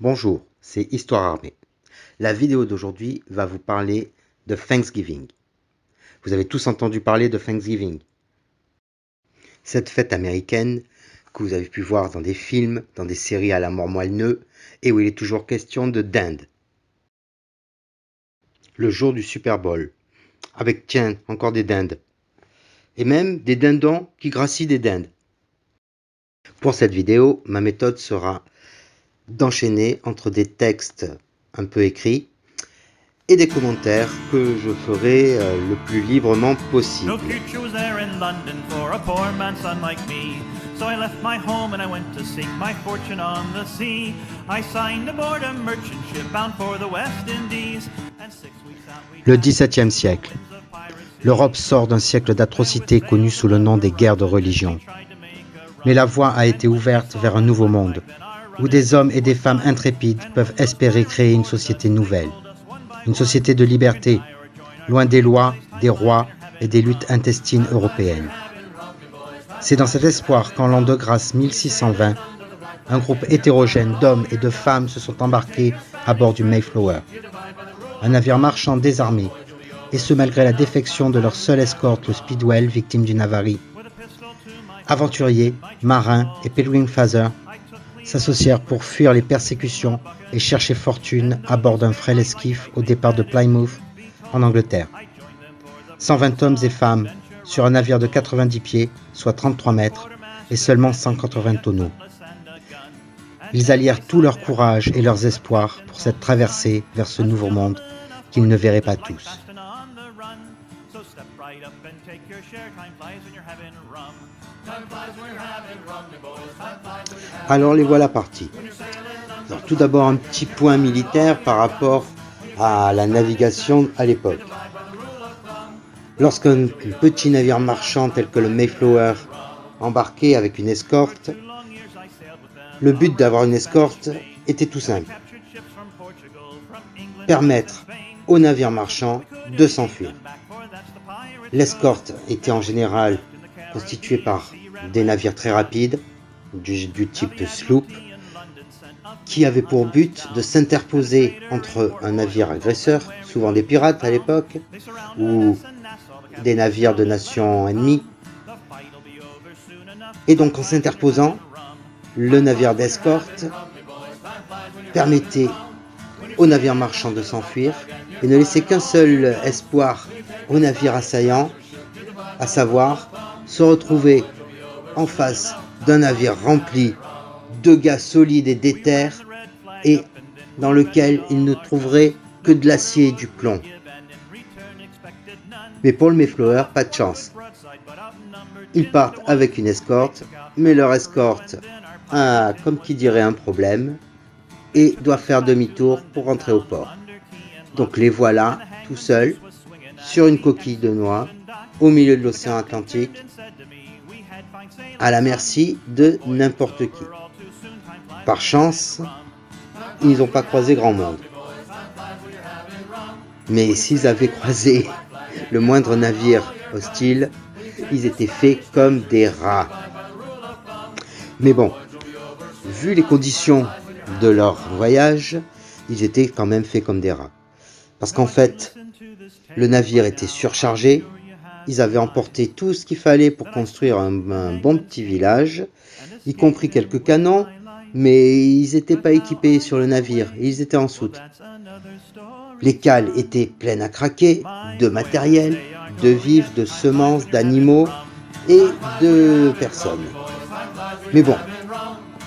Bonjour, c'est Histoire Armée. La vidéo d'aujourd'hui va vous parler de Thanksgiving. Vous avez tous entendu parler de Thanksgiving. Cette fête américaine que vous avez pu voir dans des films, dans des séries à la mort moelleux, et où il est toujours question de dinde. Le jour du Super Bowl, avec tiens, encore des dindes. Et même des dindons qui gracient des dindes. Pour cette vidéo, ma méthode sera d'enchaîner entre des textes un peu écrits et des commentaires que je ferai le plus librement possible. No future was there in London for a poor man's son like me. So I left my home and I went to seek my fortune on the sea. I signed aboard a merchant ship bound for the West Indies. And 6 weeks out we Le XVIIe siècle. L'Europe sort d'un siècle d'atrocités connu sous le nom des guerres de religion. Mais la voie a été ouverte vers un nouveau monde, où des hommes et des femmes intrépides peuvent espérer créer une société nouvelle. Une société de liberté, loin des lois, des rois et des luttes intestines européennes. C'est dans cet espoir qu'en l'an de grâce 1620, un groupe hétérogène d'hommes et de femmes se sont embarqués à bord du Mayflower, un navire marchand désarmé, et ce malgré la défection de leur seule escorte, le Speedwell, victime d'une avarie. Aventuriers, marins et Pilgrim Father s'associèrent pour fuir les persécutions et chercher fortune à bord d'un frêle esquif au départ de Plymouth, en Angleterre. 120 hommes et femmes sur un navire de 90 pieds, soit 33 mètres, et seulement 180 tonneaux. Ils allièrent tout leur courage et leurs espoirs pour cette traversée vers ce nouveau monde qu'ils ne verraient pas tous. Alors les voilà partis. Alors, tout d'abord un petit point militaire par rapport à la navigation à l'époque. Lorsqu'un petit navire marchand tel que le Mayflower embarquait avec une escorte, le but d'avoir une escorte était tout simple. Permettre au navire marchand de s'enfuir. L'escorte était en général constituée par des navires très rapides, du type sloop, qui avaient pour but de s'interposer entre un navire agresseur, souvent des pirates à l'époque, ou des navires de nations ennemies. Et donc en s'interposant, le navire d'escorte permettait au navire marchand de s'enfuir et ne laissait qu'un seul espoir au navire assaillant, à savoir se retrouver en face d'un navire rempli de gars solides et déter et dans lequel il ne trouverait que de l'acier et du plomb. Mais pour le Mayflower, pas de chance. Ils partent avec une escorte, mais leur escorte a, comme qui dirait, un problème et doit faire demi-tour pour rentrer au port. Donc les voilà, tout seuls, sur une coquille de noix, au milieu de l'océan Atlantique, à la merci de n'importe qui. Par chance, ils n'ont pas croisé grand monde. Mais s'ils avaient croisé le moindre navire hostile, ils étaient faits comme des rats. Mais bon, vu les conditions de leur voyage, ils étaient quand même faits comme des rats. Parce qu'en fait, le navire était surchargé, ils avaient emporté tout ce qu'il fallait pour construire un bon petit village, y compris quelques canons, mais ils n'étaient pas équipés sur le navire, ils étaient en soute. Les cales étaient pleines à craquer de matériel, de vivres, de semences, d'animaux et de personnes. Mais bon,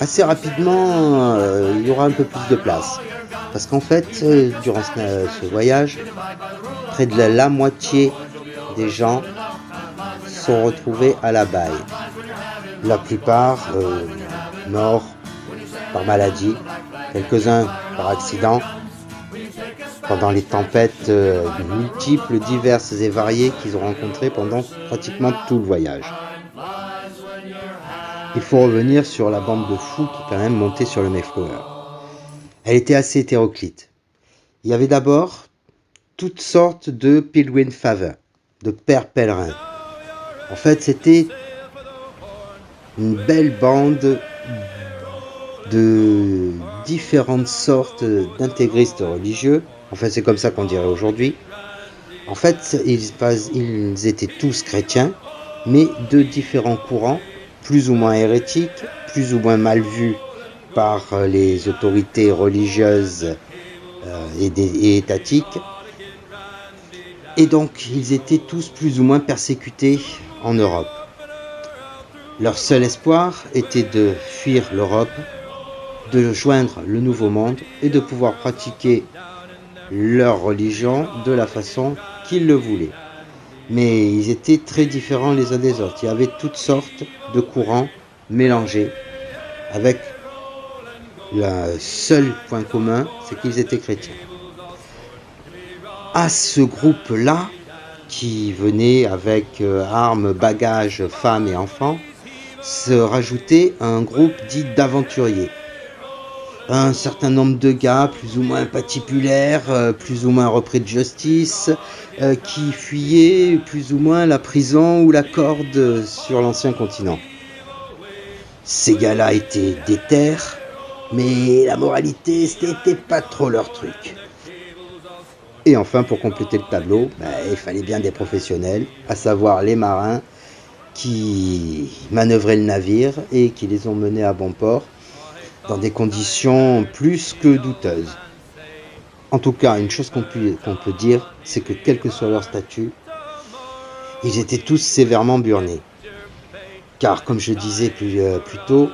assez rapidement, il y aura un peu plus de place. Parce qu'en fait, durant ce voyage, près de la moitié des gens sont retrouvés à la baille. La plupart morts par maladie, quelques-uns par accident, pendant les tempêtes multiples, diverses et variées qu'ils ont rencontrées pendant pratiquement tout le voyage. Il faut revenir sur la bande de fous qui est quand même montée sur le Mayflower. Elle était assez hétéroclite. Il y avait d'abord toutes sortes de Pilgrim Father, de pères pèlerins. En fait, c'était une belle bande de différentes sortes d'intégristes religieux. Enfin, c'est comme ça qu'on dirait aujourd'hui. En fait, ils étaient tous chrétiens, mais de différents courants, plus ou moins hérétiques, plus ou moins mal vus par les autorités religieuses et étatiques. Et donc, ils étaient tous plus ou moins persécutés en Europe. Leur seul espoir était de fuir l'Europe, de joindre le Nouveau Monde et de pouvoir pratiquer leur religion de la façon qu'ils le voulaient. Mais ils étaient très différents les uns des autres. Il y avait toutes sortes de courants mélangés, avec le seul point commun, c'est qu'ils étaient chrétiens. À ce groupe-là, qui venait avec armes, bagages, femmes et enfants, se rajoutait un groupe dit d'aventuriers. Un certain nombre de gars plus ou moins patibulaires, plus ou moins repris de justice, qui fuyaient plus ou moins la prison ou la corde sur l'ancien continent. Ces gars-là étaient déter, mais la moralité, c'était pas trop leur truc. Et enfin, pour compléter le tableau, il fallait bien des professionnels, à savoir les marins qui manœuvraient le navire et qui les ont menés à bon port dans des conditions plus que douteuses. En tout cas, une chose qu'on peut dire, c'est que quel que soit leur statut, ils étaient tous sévèrement burnés. Car, comme je disais plus tôt,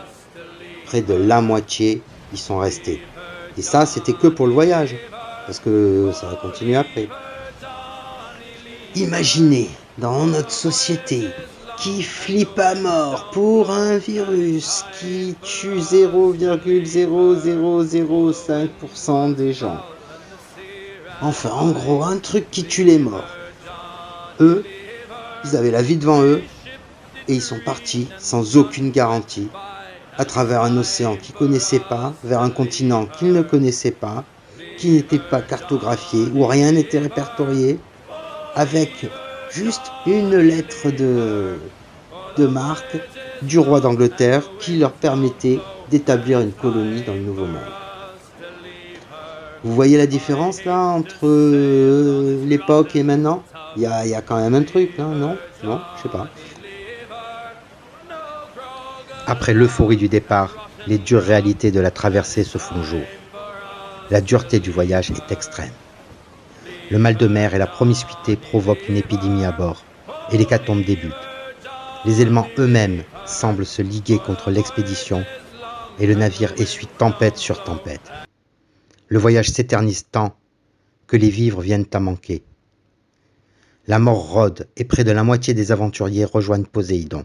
près de la moitié y sont restés. Et ça, c'était que pour le voyage, parce que ça va continuer après. Imaginez, dans notre société, qui flippe à mort pour un virus qui tue 0,0005% des gens. Enfin, en gros, un truc qui tue les morts. Eux, ils avaient la vie devant eux et ils sont partis sans aucune garantie à travers un océan qu'ils ne connaissaient pas, vers un continent qu'ils ne connaissaient pas, qui n'était pas cartographié, où rien n'était répertorié, avec juste une lettre de marque du roi d'Angleterre qui leur permettait d'établir une colonie dans le Nouveau Monde. Vous voyez la différence là entre l'époque et maintenant ? Il y a quand même un truc, hein, non ? Non, je sais pas. Après l'euphorie du départ, les dures réalités de la traversée se font jour. La dureté du voyage est extrême. Le mal de mer et la promiscuité provoquent une épidémie à bord, et l'hécatombe débute. Les éléments eux-mêmes semblent se liguer contre l'expédition, et le navire essuie tempête sur tempête. Le voyage s'éternise tant que les vivres viennent à manquer. La mort rôde, et près de la moitié des aventuriers rejoignent Poséidon.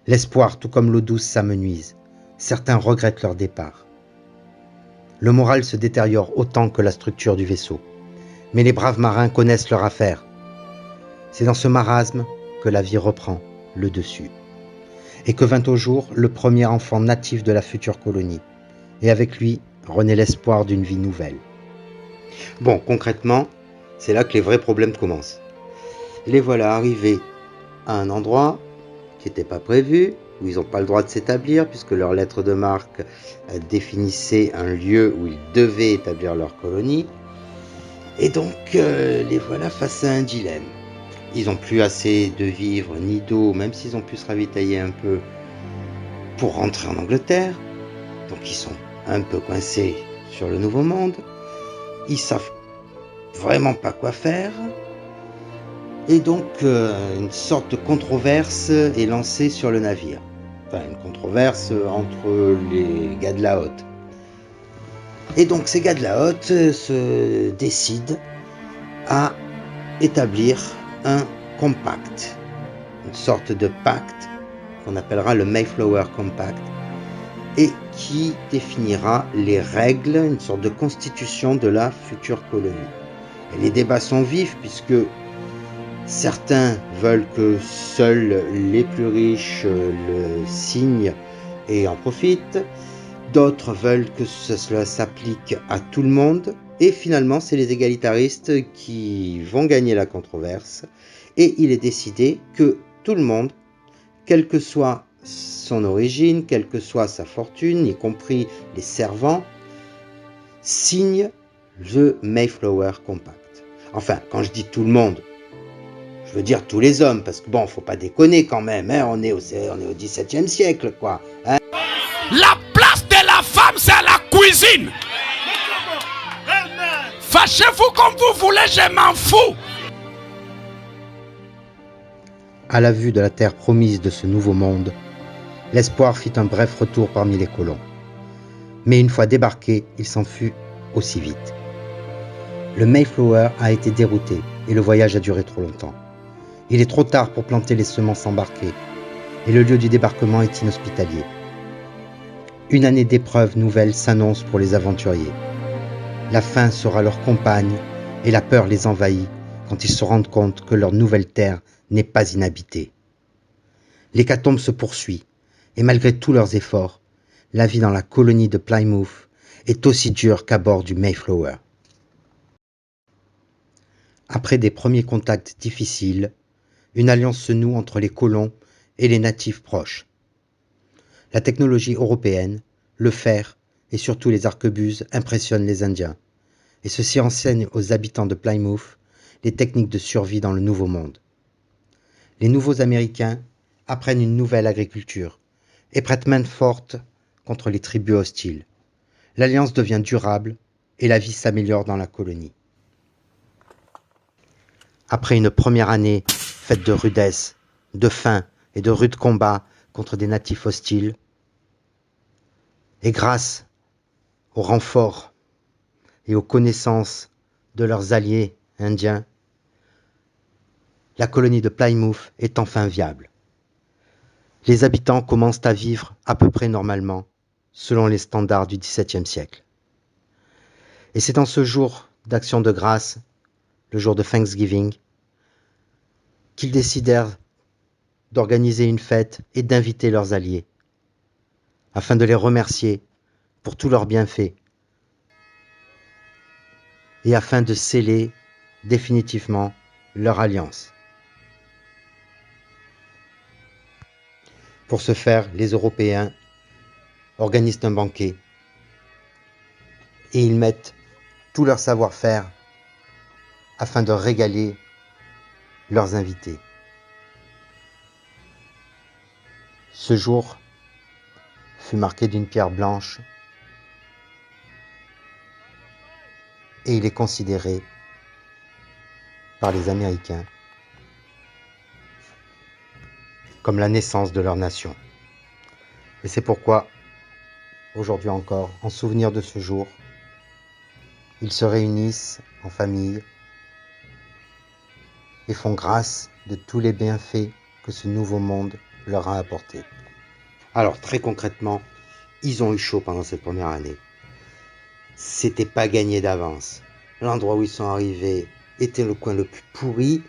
L'espoir, tout comme l'eau douce, s'amenuise. Certains regrettent leur départ. Le moral se détériore autant que la structure du vaisseau. Mais les braves marins connaissent leur affaire. C'est dans ce marasme que la vie reprend le dessus. Et que vint au jour le premier enfant natif de la future colonie. Et avec lui, renaît l'espoir d'une vie nouvelle. Bon, concrètement, c'est là que les vrais problèmes commencent. Les voilà arrivés à un endroit qui n'était pas prévu, où ils n'ont pas le droit de s'établir, puisque leur lettre de marque définissait un lieu où ils devaient établir leur colonie. Et donc, les voilà face à un dilemme. Ils n'ont plus assez de vivres ni d'eau, même s'ils ont pu se ravitailler un peu, pour rentrer en Angleterre. Donc ils sont un peu coincés sur le Nouveau Monde. Ils savent vraiment pas quoi faire. Et donc, une sorte de controverse est lancée sur le navire. Enfin, une controverse entre les gars de la Hotte. Et donc, ces gars de la Hotte se décident à établir un compact. Une sorte de pacte qu'on appellera le Mayflower Compact et qui définira les règles, une sorte de constitution de la future colonie. Et les débats sont vifs puisque certains veulent que seuls les plus riches le signent et en profitent. D'autres veulent que cela s'applique à tout le monde. Et finalement, c'est les égalitaristes qui vont gagner la controverse. Et il est décidé que tout le monde, quelle que soit son origine, quelle que soit sa fortune, y compris les servants, signe le Mayflower Compact. Enfin, quand je dis tout le monde, je veux dire tous les hommes, parce que bon, faut pas déconner quand même, hein, on est au XVIIe siècle, quoi. Hein. La place de la femme, c'est à la cuisine. Fâchez-vous comme vous voulez, je m'en fous. À la vue de la terre promise de ce nouveau monde, l'espoir fit un bref retour parmi les colons. Mais une fois débarqué, il s'en fut aussi vite. Le Mayflower a été dérouté et le voyage a duré trop longtemps. Il est trop tard pour planter les semences embarquées et le lieu du débarquement est inhospitalier. Une année d'épreuves nouvelles s'annonce pour les aventuriers. La faim sera leur compagne et la peur les envahit quand ils se rendent compte que leur nouvelle terre n'est pas inhabitée. L'hécatombe se poursuit et malgré tous leurs efforts, la vie dans la colonie de Plymouth est aussi dure qu'à bord du Mayflower. Après des premiers contacts difficiles, une alliance se noue entre les colons et les natifs proches. La technologie européenne, le fer et surtout les arquebuses impressionnent les Indiens, et ceux-ci enseignent aux habitants de Plymouth les techniques de survie dans le Nouveau Monde. Les nouveaux Américains apprennent une nouvelle agriculture et prêtent main forte contre les tribus hostiles. L'alliance devient durable et la vie s'améliore dans la colonie. Après une première année faite de rudesse, de faim et de rudes combats contre des natifs hostiles, et grâce au renfort et aux connaissances de leurs alliés indiens, la colonie de Plymouth est enfin viable. Les habitants commencent à vivre à peu près normalement, selon les standards du XVIIe siècle. Et c'est en ce jour d'action de grâce, le jour de Thanksgiving, qu'ils décidèrent d'organiser une fête et d'inviter leurs alliés, afin de les remercier pour tous leurs bienfaits et afin de sceller définitivement leur alliance. Pour ce faire, les Européens organisent un banquet et ils mettent tout leur savoir-faire afin de régaler leurs invités. Ce jour fut marqué d'une pierre blanche et il est considéré par les Américains comme la naissance de leur nation. Et c'est pourquoi, aujourd'hui encore, en souvenir de ce jour, ils se réunissent en famille et font grâce de tous les bienfaits que ce nouveau monde leur a apportés. Alors très concrètement, ils ont eu chaud pendant cette première année. C'était pas gagné d'avance. L'endroit où ils sont arrivés était le coin le plus pourri,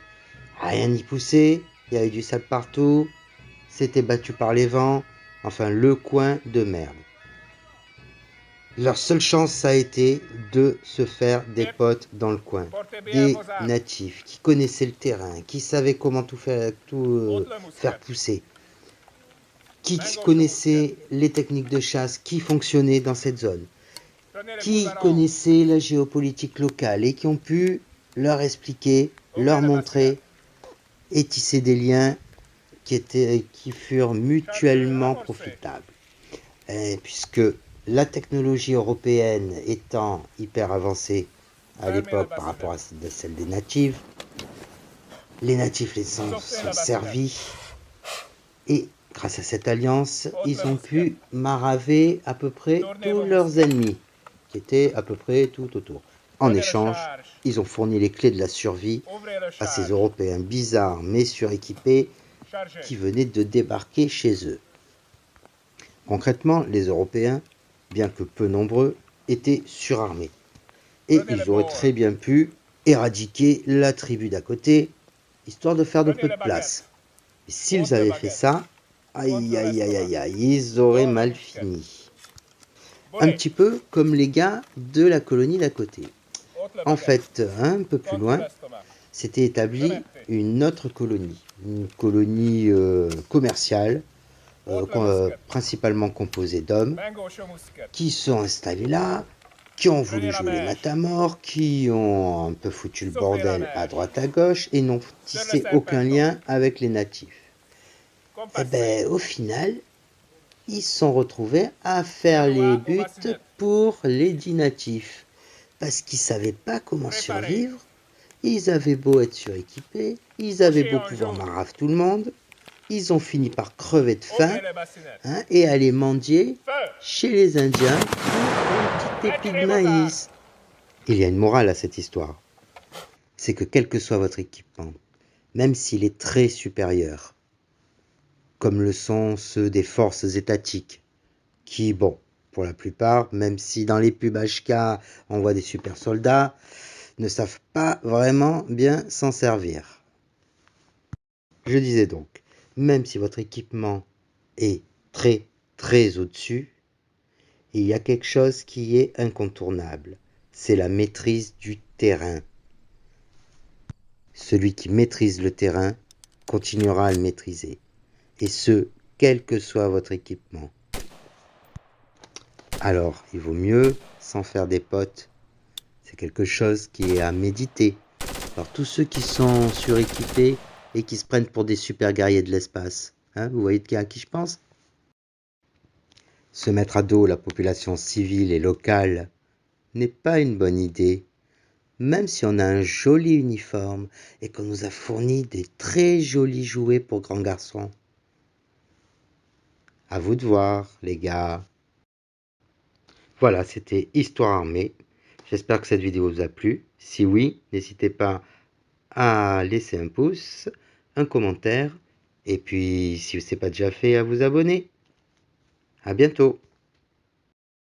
rien n'y poussait, il y avait du sable partout, c'était battu par les vents, enfin le coin de merde. Leur seule chance, ça a été de se faire des potes dans le coin, des natifs qui connaissaient le terrain, qui savaient comment tout faire pousser, qui connaissaient les techniques de chasse qui fonctionnaient dans cette zone, qui connaissaient la géopolitique locale et qui ont pu leur expliquer, leur montrer et tisser des liens qui furent mutuellement profitables. Puisque la technologie européenne étant hyper avancée à l'époque par rapport à celle des natifs, les natifs les sont servis et grâce à cette alliance, ils ont pu maraver à peu près tous leurs ennemis, qui étaient à peu près tout autour. En échange, ils ont fourni les clés de la survie à ces Européens bizarres mais suréquipés qui venaient de débarquer chez eux. Concrètement, les Européens, bien que peu nombreux, étaient surarmés. Et ils auraient très bien pu éradiquer la tribu d'à côté, histoire de faire de peu de place. Et s'ils avaient fait ça, aïe aïe aïe aïe aïe, ils auraient mal fini. Un petit peu comme les gars de la colonie d'à côté. En fait, un peu plus loin, s'était établie une autre colonie, une colonie commerciale principalement composé d'hommes, qui sont installés là, qui ont voulu jouer les matamors, qui ont un peu foutu le bordel à droite à gauche et n'ont tissé aucun lien avec les natifs. Et ben, au final, ils se sont retrouvés à faire les buts pour les dits natifs. Parce qu'ils ne savaient pas comment survivre, ils avaient beau être suréquipés, ils avaient beau pouvoir marave tout le monde, ils ont fini par crever de faim et aller mendier chez les Indiens pour une petite épi de maïs. Il y a une morale à cette histoire. C'est que quel que soit votre équipement, même s'il est très supérieur, comme le sont ceux des forces étatiques, qui, bon, pour la plupart, même si dans les pubs HK, on voit des super soldats, ne savent pas vraiment bien s'en servir. Je disais donc, même si votre équipement est très très au-dessus, il y a quelque chose qui est incontournable, c'est la maîtrise du terrain. Celui qui maîtrise le terrain continuera à le maîtriser, et ce, quel que soit votre équipement. Alors, il vaut mieux s'en faire des potes. C'est quelque chose qui est à méditer. Alors, tous ceux qui sont suréquipés et qui se prennent pour des super guerriers de l'espace, hein, vous voyez à qui je pense? Se mettre à dos la population civile et locale n'est pas une bonne idée, même si on a un joli uniforme et qu'on nous a fourni des très jolis jouets pour grands garçons. À vous de voir, les gars. Voilà, c'était Histoire Armée. J'espère que cette vidéo vous a plu. Si oui, n'hésitez pas à laisser un pouce, un commentaire, et puis si ce n'est pas déjà fait, à vous abonner. À bientôt.